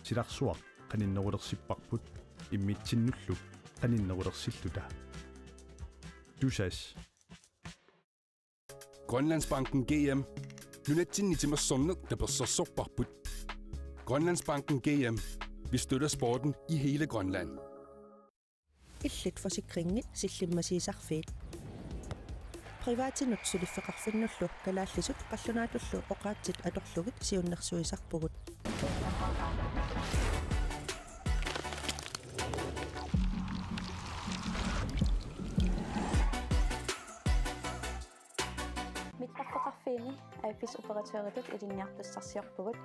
silaqsuaq qaninnerulersippaqput immitsinnulluk qaninnerulersilluta tusas Grønlandsbanken GM. Lunettinni timassornuk taperssorsorparput. Grønlandsbanken GM. Vi støtter sporten i hele Grønland. Illit forsikringit sillimmasiisarfiit. Privaatinut suliffeqarfinnullu kalaallisut qallunaatullu oqaatsit atorlugit siunnersuisarpugut. Mittarfeqarfiini aiffisoperateuritut ilinniartussarsiarpugut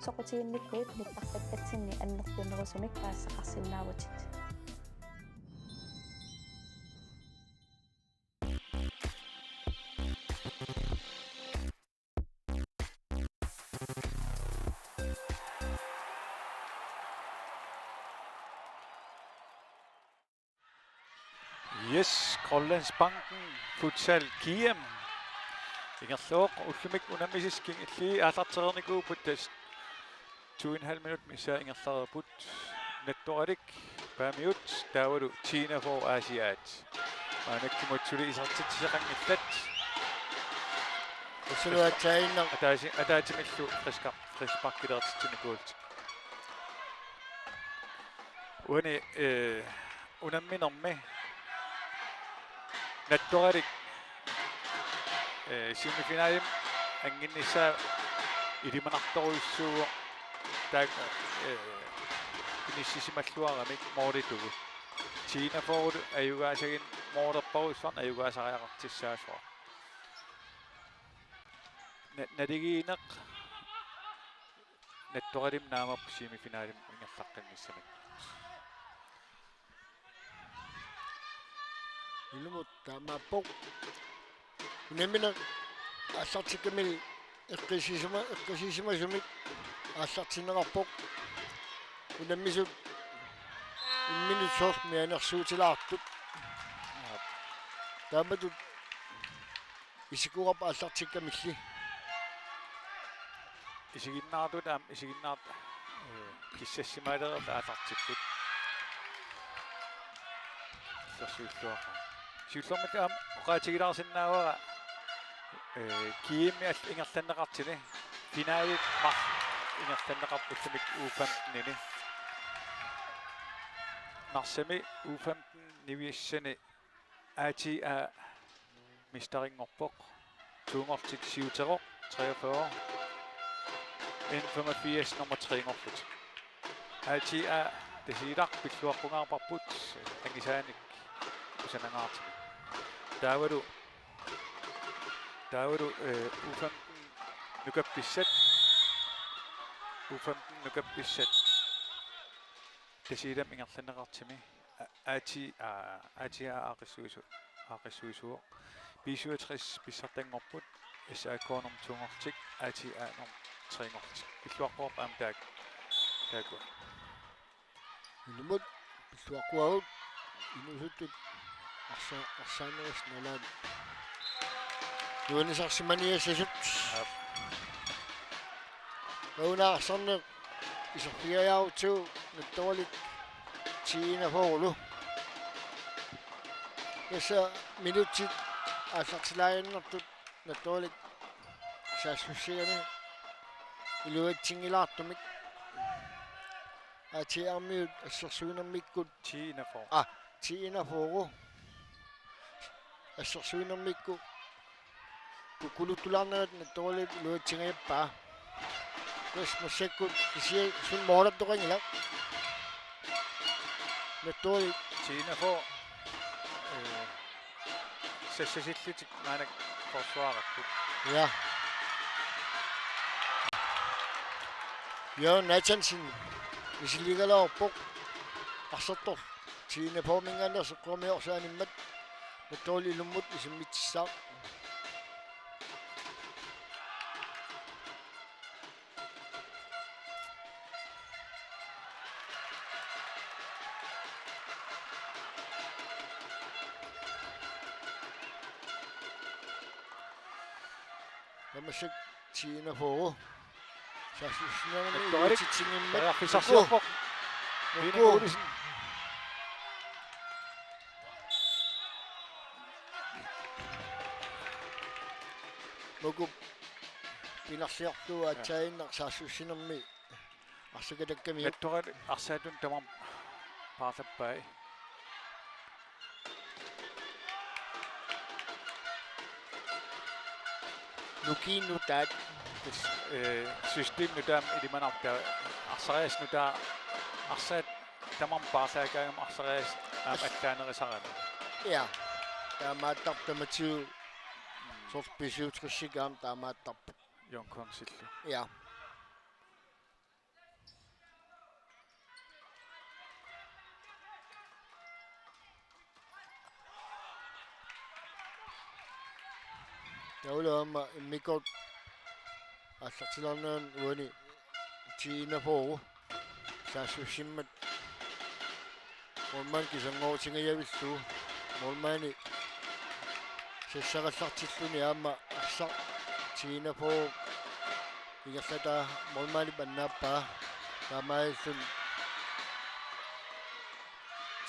soqutiinnikkuit mittarfattatsinni annertunerusumik aassaqarsinnaavutit. Yes, Grønlandsbanken futsal KM. Ingerlooq ullumik unammisisking illi aallarterernikuuput tas 2,5 minut missa ingerlarerput nattoqalik paamiut taavalu China for Asiat. Maanakkimut isartitseqangillat. Usuaatainner ataatimillu friskparkilertitsinikuult. Uani unamminermi nattoqalik semifinaalim anginnissaa ilimanartoruissuuq taak inissisimalluaramik mooritugu China forut ayugaasagin moorerparuisfarn ayugaasariaqartissaasua naligiineq nattoqalim naamap semifinaalim ingerlaqqannissamik ilumut taamappoq unamina аллартиккамил эққисисимасумик аллартинерарпоқ унаммисут имминутсоор мианерсуутилаартут тааматут исикуарп аллартиккамилли исигиннаартут аам исигиннаарт киссассимаалерерла аалартиккут сасуиллуаqa сиуллэрмик аам оqaатигилаарсиннаавара киимми алл ингерланнеқартини финалит мар ингерланнеқарпуллумик U15-нини нарсами U15 нивиассани ATA мистерингорпоқ туумортик сиутероқ 43 N85 nummer 3 ngorlut ATA тасилақ пиллуаққунгаарпарпут ангисааник усанангаартими таавалу U15 нукапписсат U15 нукапписсат тасилам ингерланнеқартими ATA аақиссуисуо B67 писсартангорпут SAK nummer 2 ngortik ATA nummer 3 ngortik пиллуаққуарп аам таакуа илумут пиллуаққуагут инусуттут арсаанерис налаат юунисарсиманиассасут уунаарсарне исерпиаяутсуу натторлик China фоолу эса минутит ааллартилаайннартут натторлик саассуссигани илуатсингилаартумик атиармиут ассерсуинэрмиккут China фоору ассерсуинэрмикку кукулуттулаарнерат натторлик илуатсингаяппаа кэс массаккут кисиа сун моораттоқангила натторлик China for сассасиллутик маанак forsvaararput ja Nathansen isiligalorpoq арсертор China помингаанерсеққумиорсааниммат натторли илуммут исиммитсаа Намасик China фоо Sassusinami Torik. uitsitsingiimmat. Periarfisarsiorpoq. Line Olsen. Mugu pinarsiarluu atsainnar Sassusinami arsakatakkami Nettorit arsaatun tamam paarlappai. nukiinnu taat System nu tam ilimanarta arsarias nu ta arsaat tamam paarlaakaagam arsarias allaanerisarami. ja taamaattartamatiu sorpisuutrissigaam taamaattarpu Jonkonsillu. ja Taulaama immikot аллартиларнаан уани тиинапоо саасуссиммат морман кисангоотингиявиллу мормани сессараллартиллуни аама арсар тиинапоо игерлата мормани баннааппаа таамаиллун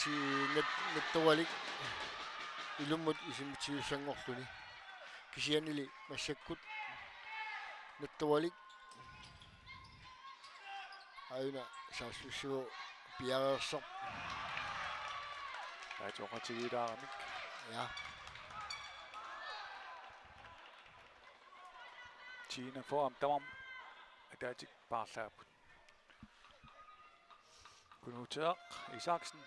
тиинат наттуалик илуммут исимтиуссангорлуни кисианили массаккут наттуалик айна саасуссуо пиареерсоп Taajooqatigilaaramik. ja Tina foram tamam ataatik paarlaaput. Kunuteaq Isaksen.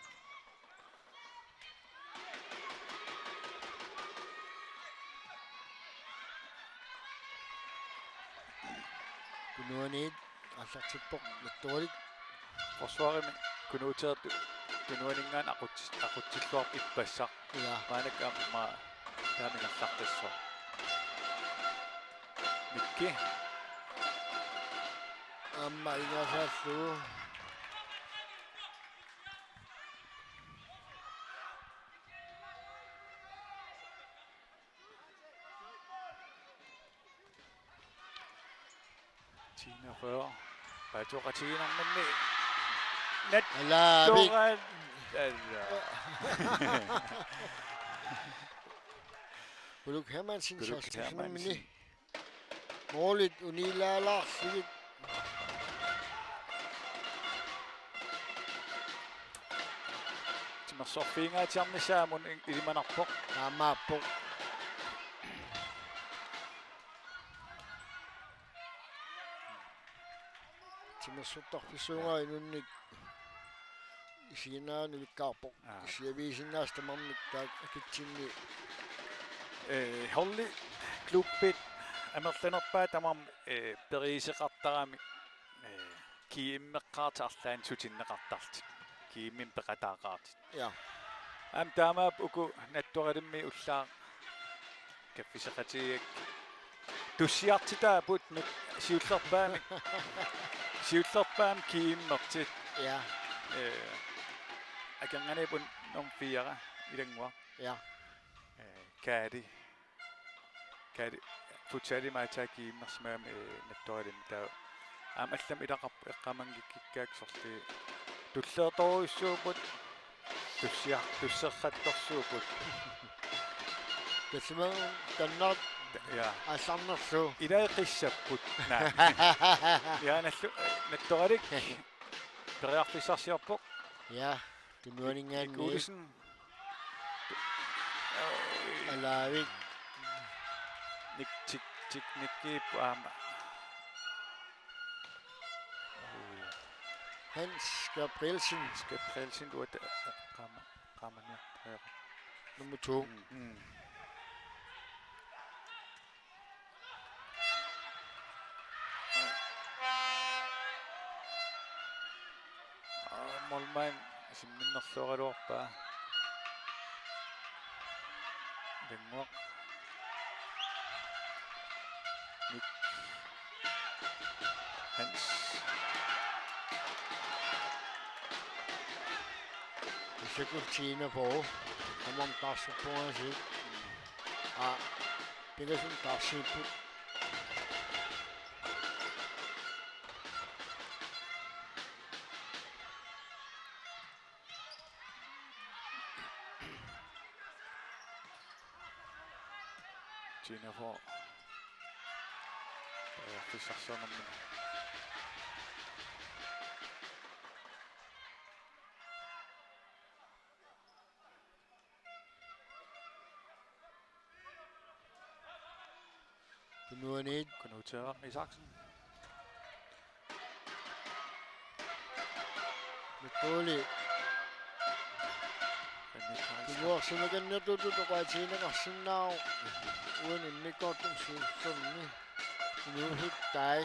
kunuaniit аллартиппоқ наттуалик Forsvarimi kunuteaq kunuaningaan aqutsilluaq ippassaq. ja Maanak amma taaminarlartassua. Mikki amma ingasaallu Tina 40. Taajooqatiginarmanni. alaabik Toran. Uluk Hermansen Uluk saasussinamini moolit unilaalaarsigit Timersorfiingaatiarnisaamun ilimanarpoq. taamaappoq timersuttarpissuungaa inunnik isiinaanu likkaarpoq isiaviisinnaas tamarnik taak akitsinni Holli klubbit amerlanerpaa tamam periiseqartarami kiimmeqqaartaarlaan sutinneqartarti kiimmin peqataaqaarti ja am taamaap uku nattuqalimmi ullaa kaffiseqatigiak tussiartitaaput mit siullerpaam kiimmertit ja akanganipun nomfiara ilangua ja kaadi futsali maataa kiimmersmaam nattuqalim taa амаллам илақамангиккааксорли туллеэрторуйссуупут туссерратторсуупут тэсмэн таннар я алларнерлу илаеқиссаппут наа яаналлу наттуалик периарфисарсиорпоқ ja tunuaningaanni кулисен alaavik ник никкип аама Hans Gabrielsen skal prelsin du at rammer her nummer 2 molman simminnerluoraluorpaa denguaq nik Hans Sekultiina på amam taasuppuasi a pigasun taasiput Gina får fissarsanammin. Kunuanit. Isaksen. Mituli. Kunuarsunakannertututoqaatiinaqarsinnau. Uan immikortum suussorni. Kunuusuttai.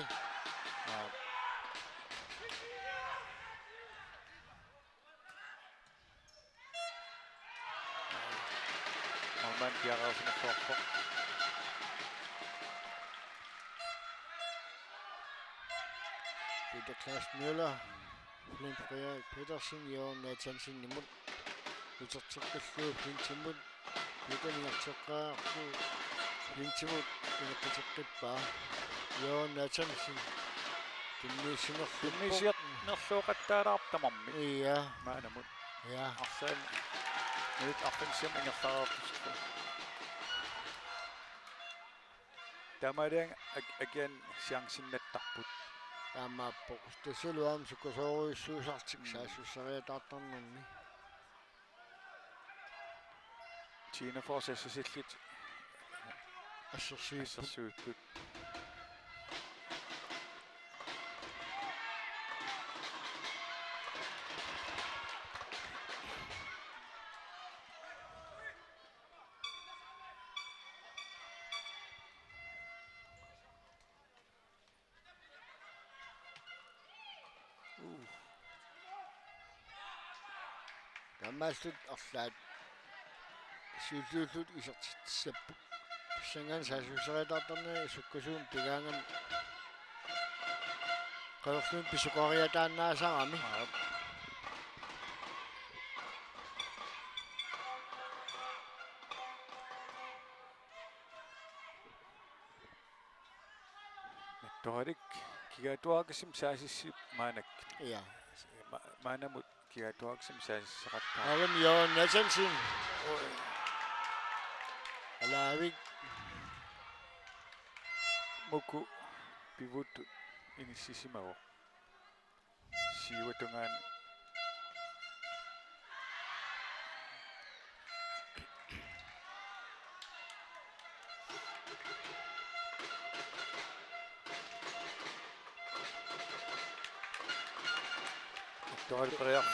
Norman Bjergårdsen Peter Klaus Møller. Flint Frederik Petersen. Jørgen Nathansen imod. Utartikkallu Flintimut. Peter Niartikkaarlu. Flintimut. Inaqatiqqippa. Jørgen Nathansen. Tunnisiat nerluuqattaalaartamammi. Iya. Maanamut. Ja. Arsaal nyt offensium ingertaraartusku. Tamadang again siangsinnattarput. Taamaappo. Tasuluam sukosoruissuusartik saasussariataartarnerni. Gina får sessillit Assersuipput. Tamaslut arlaat siulluullut isertissappu. Pissangaan saasussariataartarneri sukkusuum pigaangam qaverluun pisuqariataannaasarami. Torik kigatuaqsim saasissip maanak. Ja. Maanamut kigatuaqsim saasissaqattaa. Aram Jørgen Nathansen. Alaavik. Muku pivuttu inissisimago. Siiwatungaan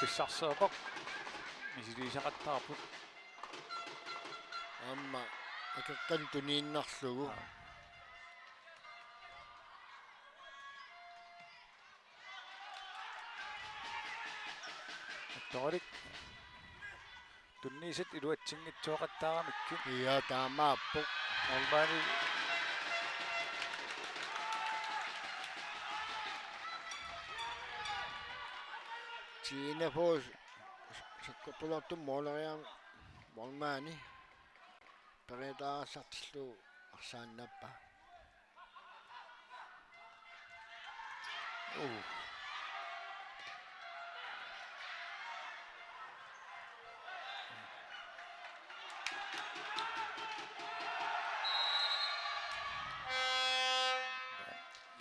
Fissarsaapaq misiliisaqattaarput Amma akaqqan tuniinnarlugu. Torik tunniisit iluatsingitsuaqattaaramikki. Iya taamaappo. Albaani Gina får sakkotulartum mooleriam molmaani. Peredaasartillu arsaannappa.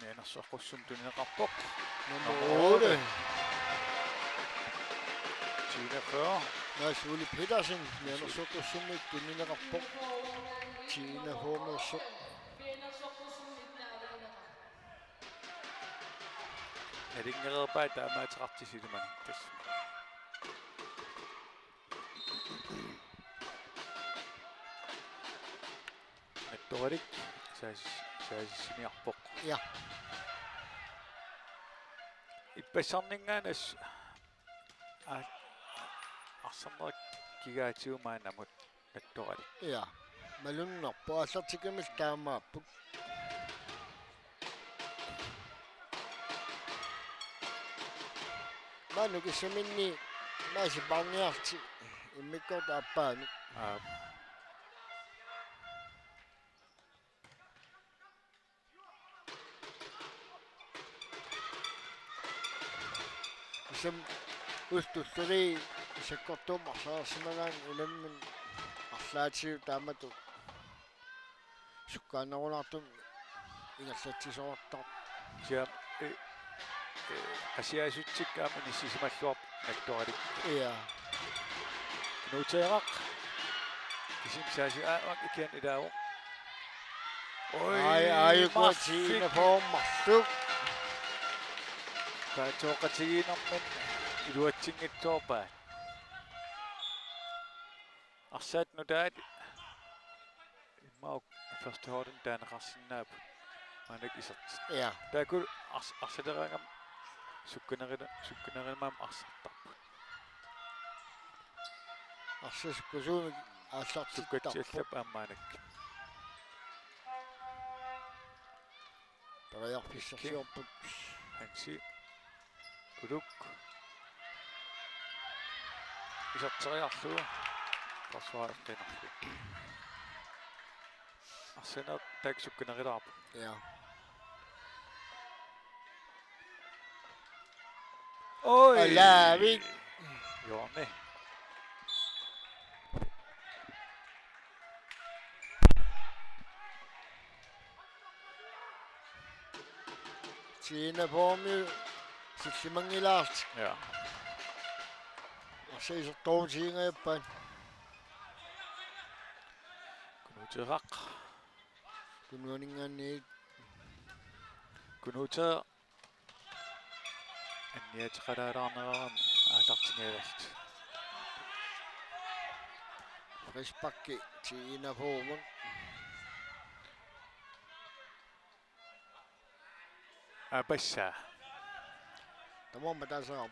Neenersorqussum tunineqarpoq. Nummer 8. Gina 40. Lars Ole Petersen. Neenersorqussumik tunineqarpoq. Gina Hormersuq. Elingereerpaa taamaatiqartisiluman tass. Torik saasissiniarpoq. Ja. Ippassarningaanas арсарнерак кигаатиумаанамут атторали. Ja. Malunnerpo аллартикамил таамааппут. Манукисаминни маси барниарти иммиккорт аппаанут. Isam ustusseri isakkortuum arsaarsimagaan ulammun arlaatigiu taamatu sukkaannerunartum ingerlatsisoortar Jam asiasutsikkaam inissisimalluar nattualik ja nuuteeraq kisim saasi aak ikian ilaawo ai kuatsiina poommarluk paatooqatigiinerman iluatsingittuorpaat arsaat nutaat immauk første hården taaneqarsinnaap maanak isert ja taakul arsalerangam sukkunerimam arsartarput arsuskusuumi sukkatsiallap aamaanak tariarpissersiorput hansi kuluk isarteriarlugu forsvaarqinarlu arsaner taak sukkunerilaarpu ja oi laavik Jorne Siina poomi sillimangilaart ja arsiisertuutiingayappan kunuuteraq kunuaningaanniit kunuuter anniateqalaalaarnerarami aatartingailart frispakki siina poomun apassa tamomma tasaam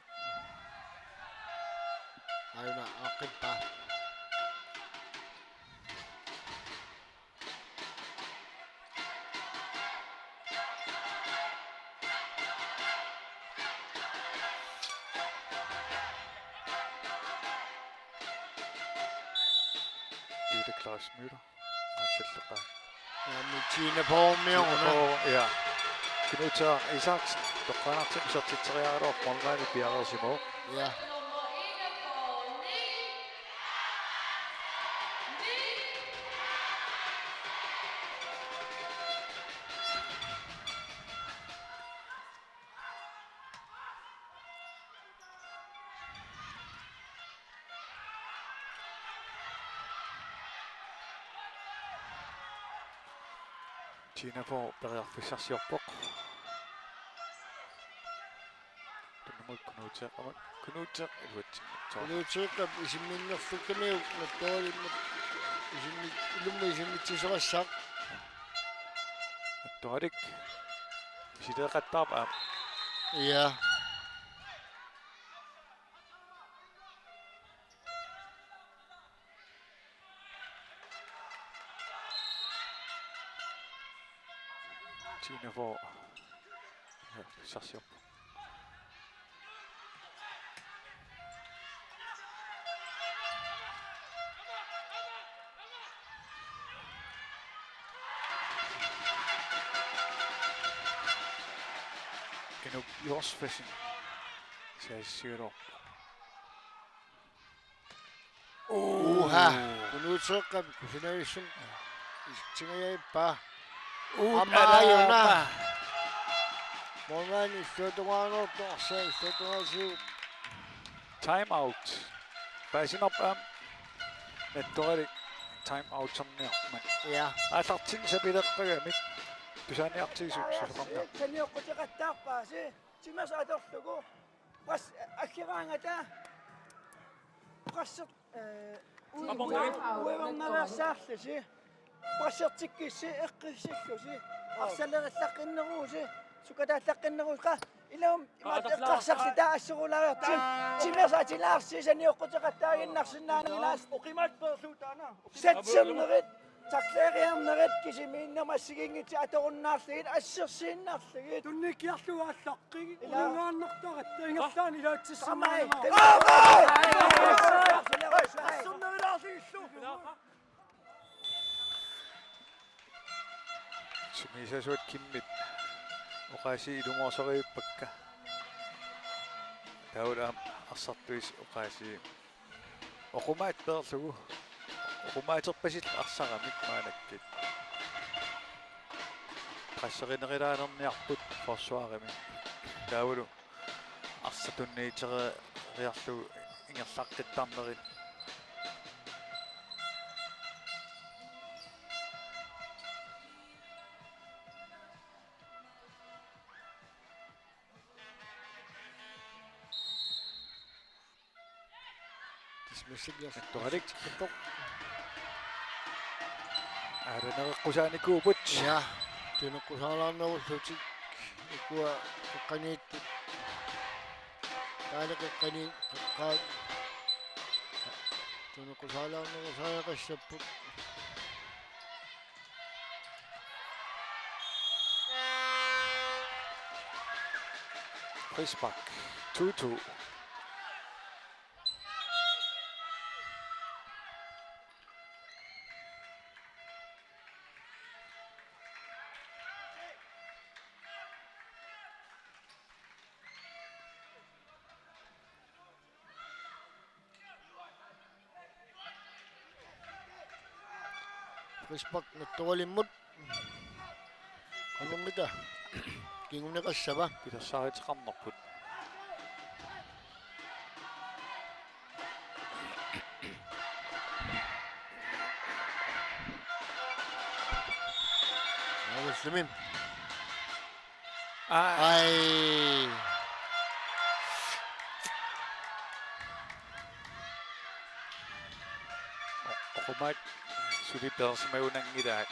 ayuna aqippa Ida Klaus Müller arsalleqa siina poomiorna ja kunuuter Isaksen toqqanartim isertiteriaruor mormaani piarersimo ja Tina får periarfissarsiorpoq tunumut kunuuter iluatsinngitsoor kunuutiiqqap isimminnerlukkamiuk nattualimmat isimmi ilumma isimmitsisorassaq attualik isileeqattaarpa aam ja Tina får fissarsiorpoq Inuk Jorsfessin saisiruor uha kunuutiiqqap kusinavissum istingayappa ammaayuna mormaani issuutungaanortu arsaa issuutungaasiu time out paasinarp aam nattualik time out samniarman ja aallartin sapileqqagamik pisaaniartigisuksusoqarna Sanioqqutiqattaarpaasi timas atorlugu qas akkiraangata qassert uivarnavaassaallusi qassertikkissi eqqissillusi arsalerillaqqinneruusi sukataallaqqinneruusqa ilum imaatteqqarsarsi taassurulaariarti timersaatilaarsi sanioqqutiqattaaginnarsinnaanilaas uqimatperluutaana satsernerit Takleeriarnerit kisimiinnermassigingiti atorunnaarligit assersiinnarligit tunnikkiarlugaallaqqigi ulingaannertaratta ingerlaani ilaatsissamaaga assernerilaarsигиллу sumisasuat kimmit oqaasi ilumoorseriippakka taulaam arsartuis oqaasi oqumaat perlugu oqumaaterpasil arsaramik maanakkit qasserinerilaanерниарпут forsvaarimi таавалу арсатунниитерериарлу ингерлаққиттарнерит Dismissing аринеққусааникуупут ja тунеққусаалаарнеруллутик икуа қаққаниитту таалеққани қаа тунеққусаалаарнерусаақассаппут frispark 2-2 Frispark nattualimut qanumita kinguneqassava пилерсааритеқарнерпут аваллумим аа ай оқумаат сулиперсимагунангилаат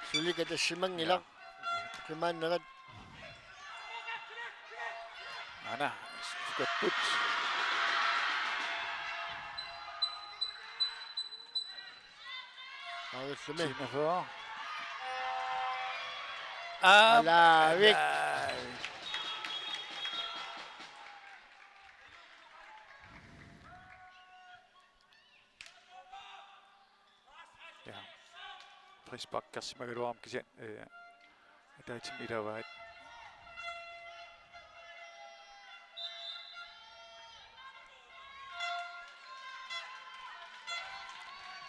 sulika tassimangila kimaannerat ана скаппут аваллумим синефоо алавик ja frispark kassimagalуарам кисиан атаатим илаваат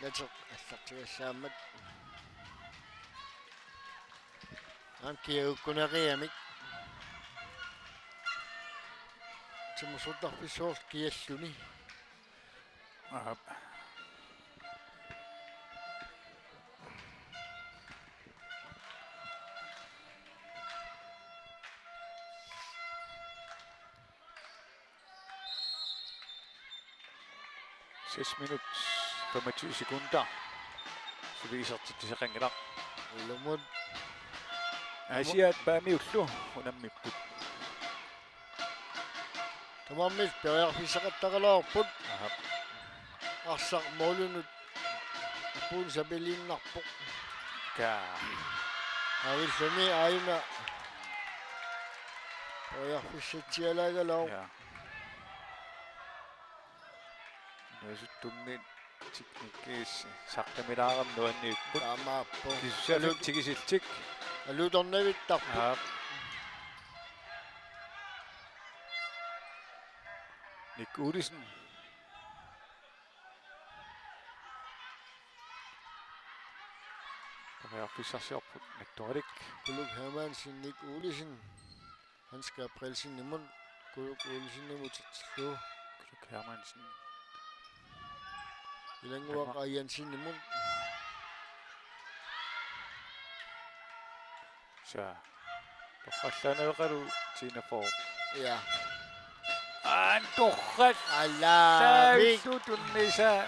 Netop allaqtigassaammat kiukkuneriamik timusuttarpissuort kialluni аа 6 minut 25 sekunder. Så viser til se ringe der. Ulumut Jeg siger at bare miutlu unam mipput. tamammis periarpisaqattaqalaarput arsaq moolunut puun sabelinnarpu Ka avillani aina periarpissatialaagaloo ja. Nøsuttummin teknikis saqqamilaaqam nuanniipput. taamaappu Kisusalut tigisiltik. alutornavittarpu Ja. Nick Udisen. Periarpissarsiorput Niktorik. Kuluk Hermansen, Nick Olesen. Han skal april sin imund. Kuluk Olesen imod slå. Kuluk Hermansen. Ilanguak ayan sin imund. Så. Toqallaneriqalu tiinafor. Ja. Antorrat. Alavik. Tunnisa.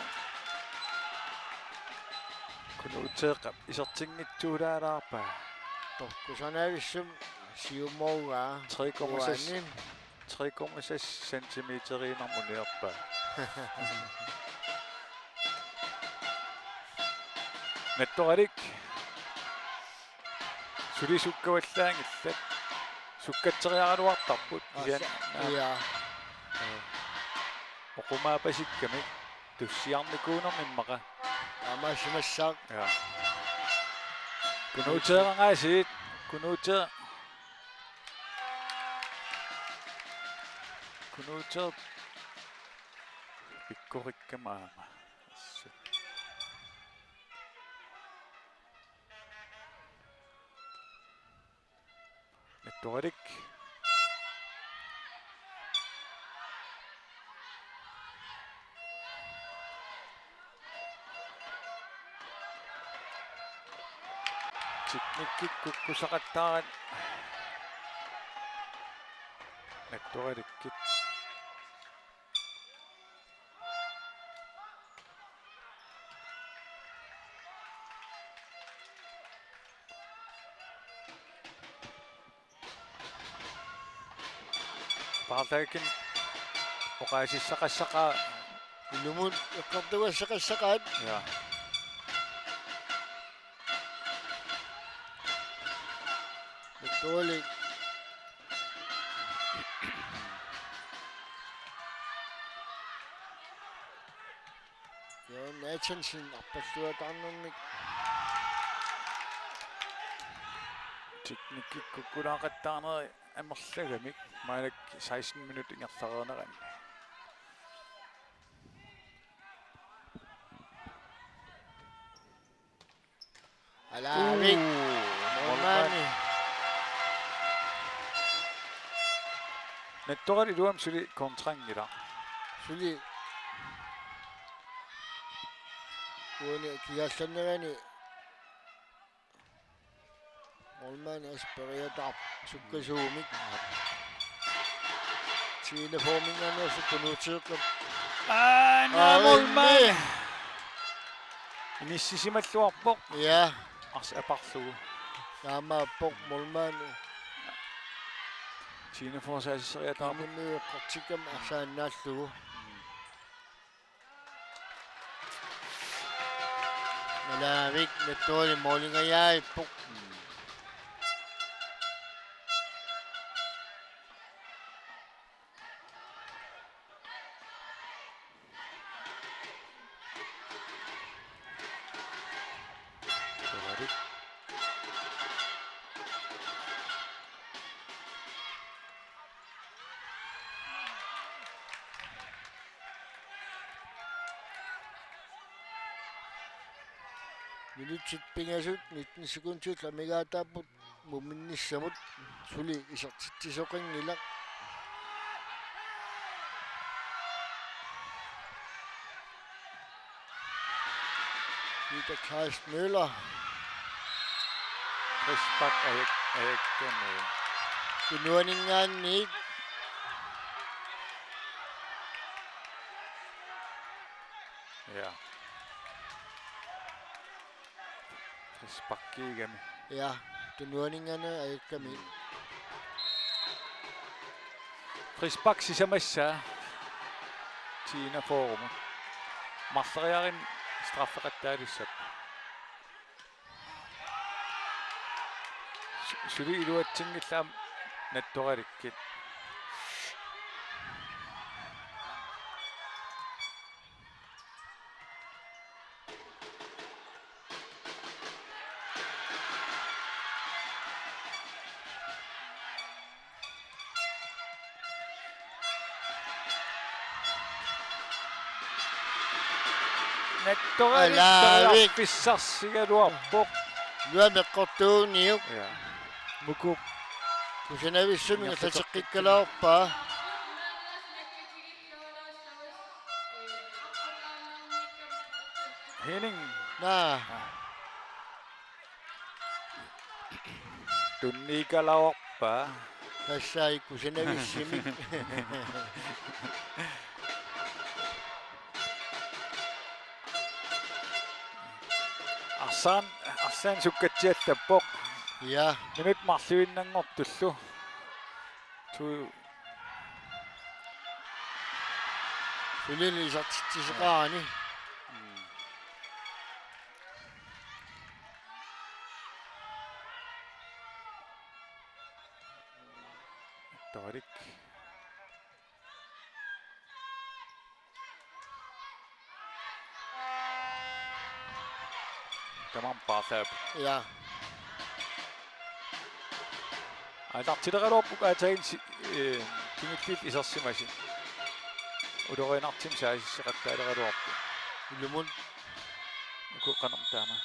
Kunuteqap isertinngittuulaalaarpa. Torkusanavissum siumouga. 3,6 centimeteriinarmuniarpa. Nattorik. Sulisukkawallaangillat. Sukkatteriaraluartarput isian. Ja. Oqumaapasikkamik tussiarnikuunermimmaqa. Amasimassaaq. Ja. Kunuteerangaasiit. Kunutee. Pikkorikkamaama. Nettorik. Teknikkik kukkusaqattaarat. Nettorikkit. Paartakin oqaisissaqassaqa Ilumun iqqartugassaqassaqaat. ja. Nettualik. Joo, Nathansen arpalluataarnernik. Teknikkik kukkulaaqattaarneri амерлаgamik маалак 16 минут ингерларернерани. Alaarik. Molmaani. Nettorit iluam suli kontrangila. Suli. Kuuni kiallannerani. Molmaani asperiataap sukkasuumik. Siinä formingana suppunuutiiqqam. Molmaani. Nississimalluarpoq Ja. ars aparlugu. Saamaappoq Molmaani. Siinä forsaasseriataarmu. Qartikam arsaannaallugu. Malaarik nettuali moolingayaippoq. Minutsit pingasut 19 sekuntiut amigaataaput muminnissamut suli isartittisoqingilaq. Peter Klaas Møller. Frisbak ajekkene. Tunuaningaanniit. Ja. Frisbakkiigami. Ja, tunuaningana ajakkami. Frisbak sisamassa. Siinä forumu. Marleriarin straffeqattaalissap. Suli iluatsingillaam nettoralikkit. Alaarik. Pissarsigaluarpoq. Luameqqortuuniuq. Ja. Mukup. Kusanavissumi tateqqikkalaorpaa. Henning. Naa. Tunniikalaorpa. Tassai kusanavissimi. Arsan sukkatsiattappoq. Ja. Minut marluinnangortullu. Tu Sulili isartittiseqaani. Torik. Tamam paasap. Ja. Tartileqaluarpuk aatayin kimikkiit isarsimasi. Uloriinartim saasisseqattaaleqaluarpu. Ilumun. Uqanartaama.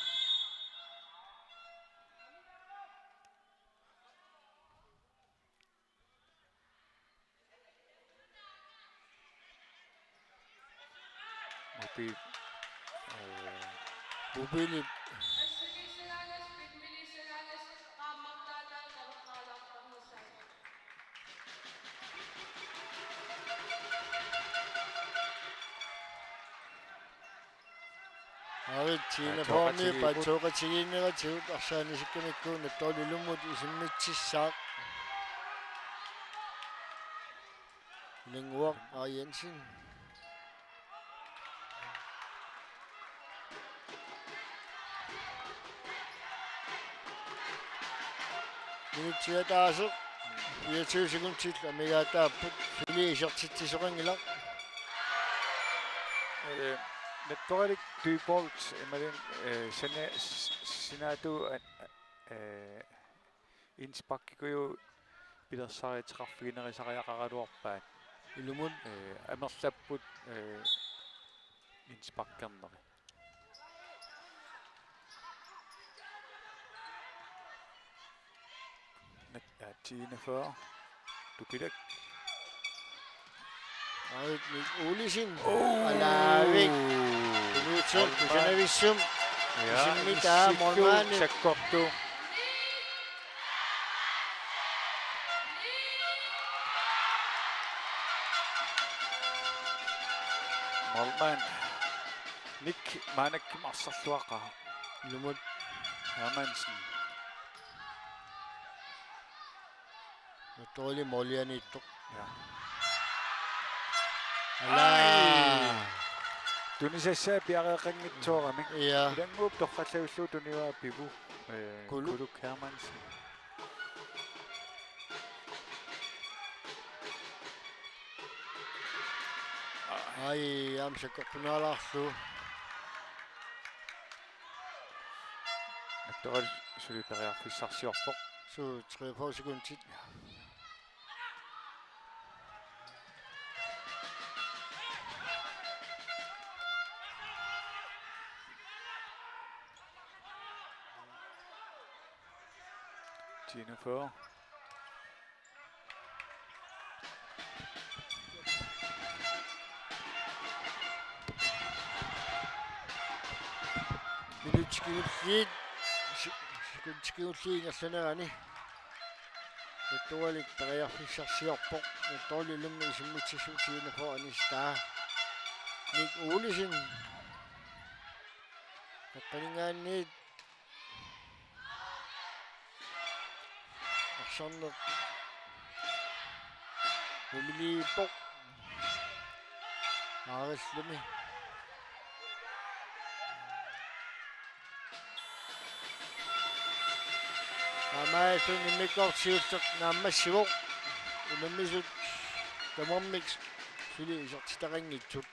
Tupi Mobil Tine formi patoqatigiinera tiut arsaanisikkamikkuun nattoolilumut isimmitsisaaq Lingwaq Jensen Minutiataasu 24 sekundtil amigaattaapput fili isertitsisoqangilaq Nettorik Dybolt imellem sinatu inspakkuju pidassari traffinerisariaqaraluarpaat ilumut amerlapput inspakkarneri Tine for Tupidak Ulisin Alavik Lutsuk Kusanavissum Isimmita Mormani Sekkortu Morman Nick Manek Marsarluaqa Lumut Hermansen Natoli Molianittuk Ja Tunisessa piareqanngitsuarami Ja ilanguup torqallavullu tuniwa pivu Kuluk Hermansen Ai amsakkorpunaalarlu Nattoral suliperiarfissarsiorpoq su 3 sekundtit Tine for Minutskiulliit sekundskiulliingerlanerani Nattualik periarfissarsiorpoq nattoolilummi isimmitсисуутиина for anistaa Nick Ulisin Qaningaanniit Arsorneq Umiliippoq Aarillumi Amaatun immikkortiulleq naammassivoq unammisut tamarmiks suli isortitaqanngitsut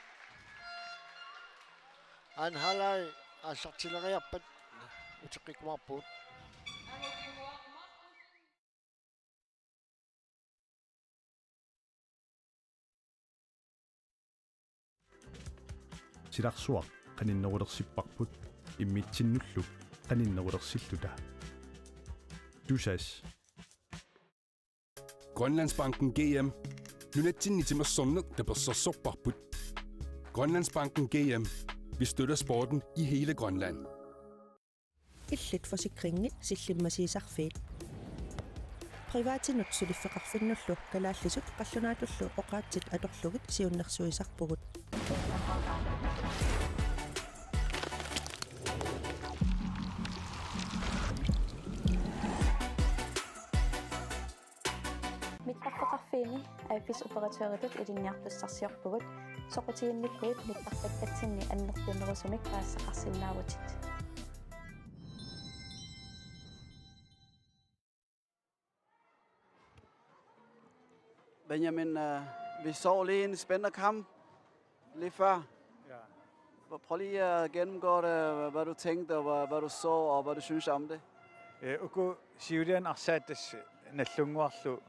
Anhalai assartileriarpat uteqikuarpuut Silarsuaq qaninnerulersippaqput immitsinnulluk qaninnerulersilluta Dusas Grønlandsbanken GM. Nunatsinnitimmersorneq taperssersorparput. Grønlandsbanken GM. Vi støtter sporten i hele Grønland. Illit forsikringit sillimasiisarfiit. Privatinut suliffeqarfinnullu kalaallisut qallunaatullu oqaatsit atorlugit siunnersuisarpugut. Mittarfeqarfiini aiffisoperateuritut ilinniartussarsiorpugut soqutiinnikkuit mittarpaktatsinni annertunerusumik paassaqarsinnaavutit. Benjamin, vi så lige en spændende kamp lige før. Ja. Prøv lige at gennemgå det, hvad du tænkte, og hvad du så, og hvad du synes om det. Uku siulian arsaatas nallunguarlu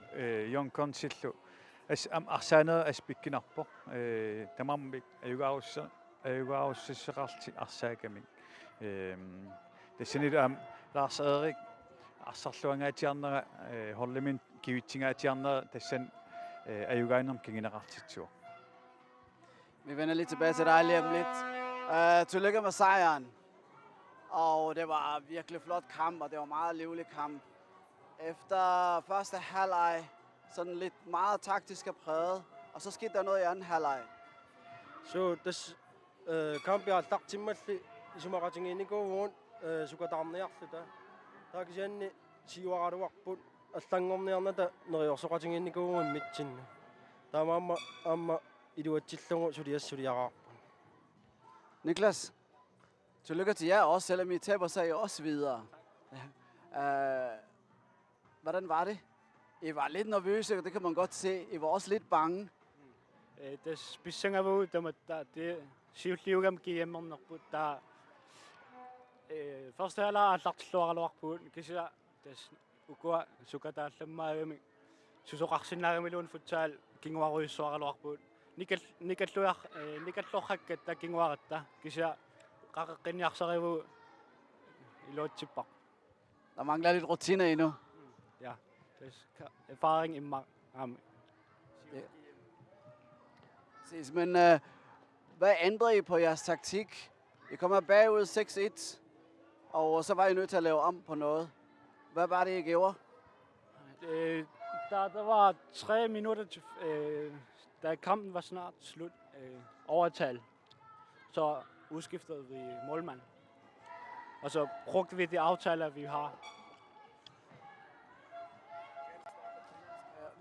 yonkonsillu arsaanera aspikkinarpo tamarmik ayugaarussisseqarti arsaakami tassanilu Lars Erik arsarluangaatiarnera horlimin kivitsingaatiarnera tassan ayugaanerm kingineqartitsuo. Vi vender lige tilbage til dig lige om lidt. Tillykke med sejren. Og det var virkelig flot kamp, og det var meget livlig kamp. Efter første halvleg, sådan lidt meget taktisk og præget, og så skete der noget i anden halvleg. So this kampi altaqtimmalli isumaqatingiinikuugun sukatarniarluta taakisianni siuaqaluarput аллангорниарната нериорсоqatingiinikuugun mitsinna таамаама аама илуатсиллугу сулиассулиараарпу. Niklas, tillykke til jer også, selvom I taber sig også videre. Hvordan var det? I var lidt nervøse, det kan man godt se. I var også lidt bange. Tässä pissangavuu tamatta det siulliugam kiammernerput taa første halvleg аллартиллуаралуарпуут кися тас укуа сукатаалламмаагами сусоқарсинаагамилуун футсаал кингуаруйуссуаралуарпуут никаллуархаккат та кингуаратта кися қақеққиниарсариву илуатсиппақ. Der mangler lidt rutine endnu. Ja, das erfaring immer am. Ses, men hvad ændrede I på jeres taktik? I kommer bagud 6-1, og så var I nødt til at lave om på noget. Hvad var det, I gjorde? Der var 3 minutter til, da kampen var snart slut, overtal, så udskiftede vi målmand. Og så brugte vi de aftaler, vi har.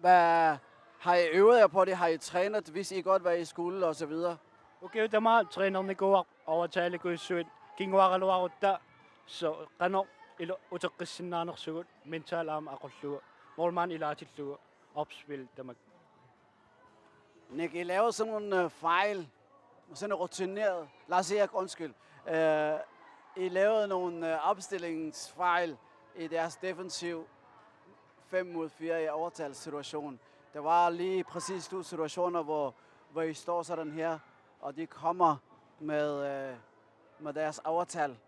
Hvad har I øvet jer på det? Har I trænet, hvis I godt hvad I skulle og så videre? Okay, det er meget trænerne går overtale går sødt. Kinguaraluarutta, så kanor eller utakkisinnaner sødt. Mental am akullu. Målmand ilatillu. Opspil dem. Nick, I lavede sådan nogle fejl. Sådan rutineret. Lars Erik, undskyld. I lavede nogle opstillingsfejl i deres defensiv 5 mod 4 i overtalssituation. Der var lige præcis 2 situationer, hvor I står sådan her, og de kommer med deres overtal.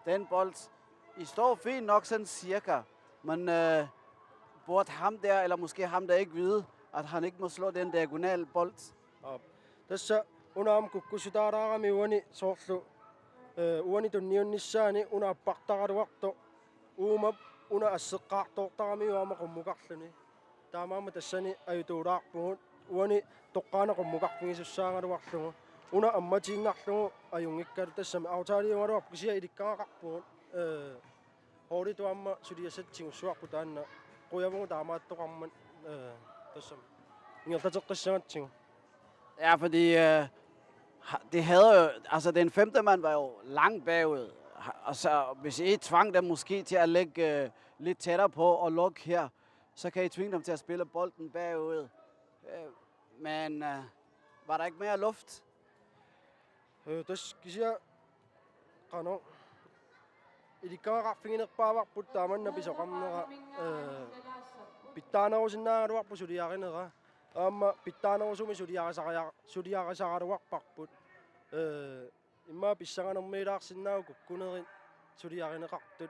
Den bold, I står fint nok sådan cirka, men burde ham der, eller måske ham der ikke vide, at han ikke må slå den diagonale bold. Tässä unaam kukkusutaaraarami uani soorlu uani tunniunnissaani una appartaraluarto uumap una asseqqaartoortarami uama qummuqarluni taamaama tassani ajutuulaarpugut uani toqqaana qummuqarpungisussaangaluarlugu una ammatiingarlugu ajungikkalu tassami autaaliungaluarpu kisia ilikkaaqarpugut hoorituamma suliassatsigussuarpu taanna quyavugu taamaattoqarman tassami ingertateqqissangatsigu. Ja, fordi det havde jo, altså den 5. mand var jo langt bagud. Altså, hvis I tvang dem måske til at lægge lidt tættere på og lukke her, så kan I tvinge dem til at spille bolden bagud. Men var der ikke mere luft? Das kisia qano ilikkaaqarfinginerpaavarput taamanna pisoqarnera pittaanarusinnaagaluarpu suliarinera amma pittaanerusumi suliarisaraluarparput imma pissanganermiilaarsinnaagu kukkunerin suliarineqartut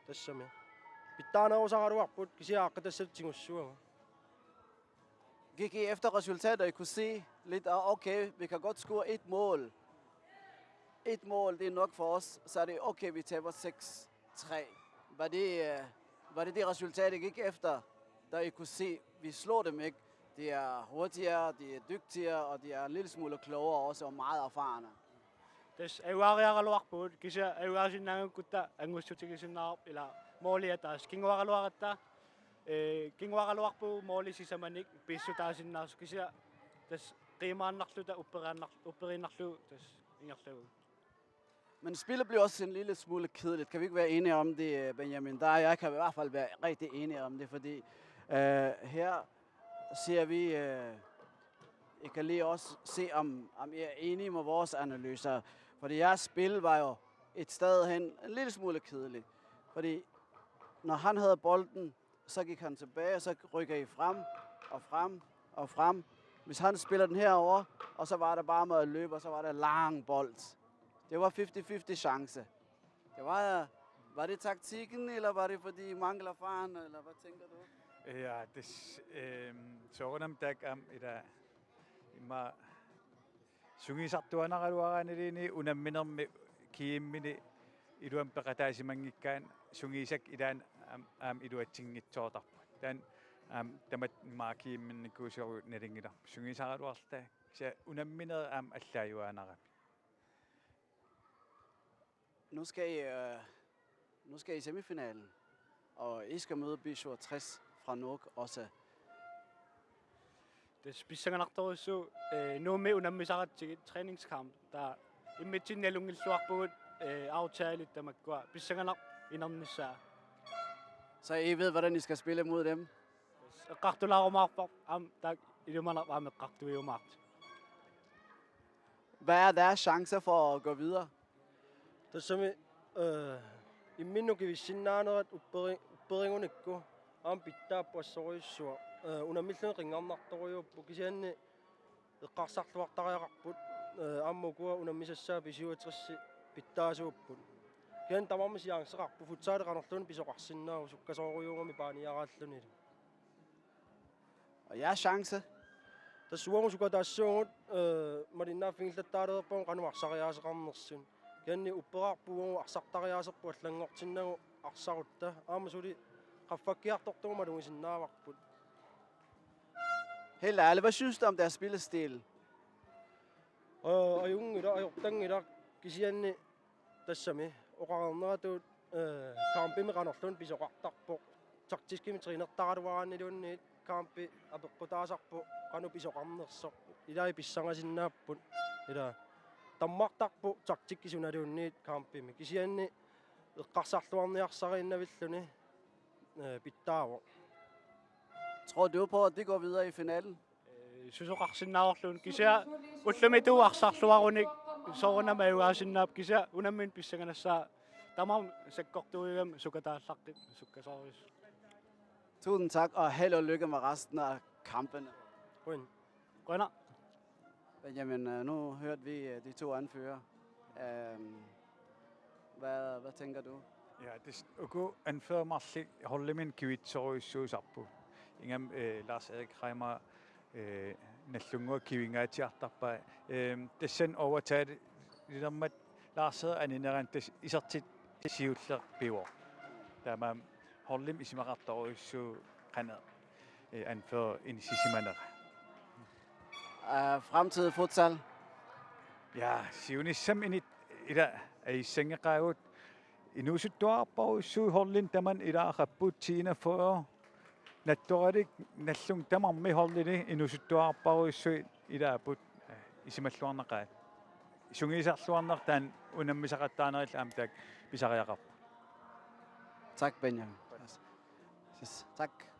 tassami pittaanerusaraluarput kisiaaqqatassatsigussuaga. Gik I efter resultater, I kunne se lidt, okay, vi kan godt score 1 mål. 1 mål, det er nok for os, så er det okay, vi taber 6-3. Var det resultat, I gik efter, da I kunne se, vi slår dem ikke? De er hurtigere, de er dygtigere, og de er en lille smule klogere også, og meget erfarne. Das ayuariaraluarpuut kisia ayuarisinnaagukutta angussutigisinnaarp ila mooliataas kinguaraluaratta kinguaraluarpu moolisisammanik pissutaasinnaarsu kisia tas qiimaannarluta upperinnarlu tas ingerlagu. Men spillet bliver også en lille smule kedeligt. Kan vi ikke være enige om det, Benjamin? Der jeg kan i hvert fald være rigtig enige om det, fordi her ser vi, I kan lige også se, om I er enige med vores analyser. Fordi jeres spil var jo et sted hen en lille smule kedeligt. Fordi når han havde bolden, så gik han tilbage, og så rykker I frem og frem og frem. Hvis han spiller den herover, og så var det bare med at løbe, og så var det lang bold. Det var 50-50 chance. Det var det taktikken, eller var det fordi I mangler erfaren, eller hvad tænker du? Ja, det soornam tak am ida imma Sungisartuanaqaluaraaniliini unamminermi kiimmini iluam peqataasimanngikkaan sungiisak ilaan iluatsingitsoortarpu taan tamat maakiimminnikkuusiorut nalingila sungisaraluarta sa unamminer allaayuaanarami. Nu skal I semifinalen, og I skal møde Bisor 60 fra Nuuk også. Det pissanganartorissu nuumi unammisaqatsigi træningskamp der immitsinalungilluarpugut aftaalit tamakkua pissanganaq inernissaa. Så I ved, hvordan I skal spille mod dem? Qartulaarumaarpaq tak ilumanaq aameqqartuiumaart. Hvad er deres chancer for at gå videre? Tassami imminnukivissinnaaneret upperingunikku pittaappuassoriussua unamillun ringarnartoriuppu kisianni eqqarsarluartariaqarput ammukua unammisassaa pisiuatrissi pittaasuupput kian tamarmisiaangseqarpu futsaaleqanerluni pisoqarsinnaagu sukkasooruyungami paaniaraallunili. Og jeres chance? Tassuangusuka taassuungut malinnaaffingillattaalerpun qanuarsariaaseqarnersun kianni upperarpuungu arsartariaaserpu allangortinnagu arsarutta aamasuli qaffakkiartortugumalungisinnaavaqput. Helt ærligt, hvad synes du om deres spillestil? Ajortangila kisianni tassami oqarneratuut kampimi qanerlun pisoqartarpo taktiskimi triinertaraluaraanniluunni kampi apeqqutaasarpu qanu pisoqarnersoq ilai pissangasinnaappu ila tammartarpu taktikkisunaluunni kampimi kisianni eqqarsarluarniarsariinnavilluni pittaavo. Tror du på, at de går videre i finalen? Susoqarsinnaarlun kisia ullamitu arsarluarunik soorunamauaasinnaap kisia unammin pissanganassaa tamam sakkortuigam sukataallaqqit sukkasoorius. Tusind tak, og held og lykke med resten af kampene. Grønner. Jamen, nu hørte vi de to anfører. Hvad tænker du? Ja, det uku anførmarli hollimin kivitsoruissuusarpu ingam Lars Adekreimer nallungua kivingaatiartarpa tassan overtaget lidermat Lars anineran isertit siullerpiuor tama hollim isimaqartoruissu qana anfør inisissimanera. Fremtidig futsal? Ja, siunissam ila aissangeqaagut inusuttuarparuissuu horlin taman ilaaqapput tiina for nattoradik nallung tamarmi horlini inusuttuarparuissuu ilaaput isimalluarnaqaat sungiisarluarnertaan unammisaqattaanerill aamtaak pisariaqarpu. Tak, Benjamin. Tak.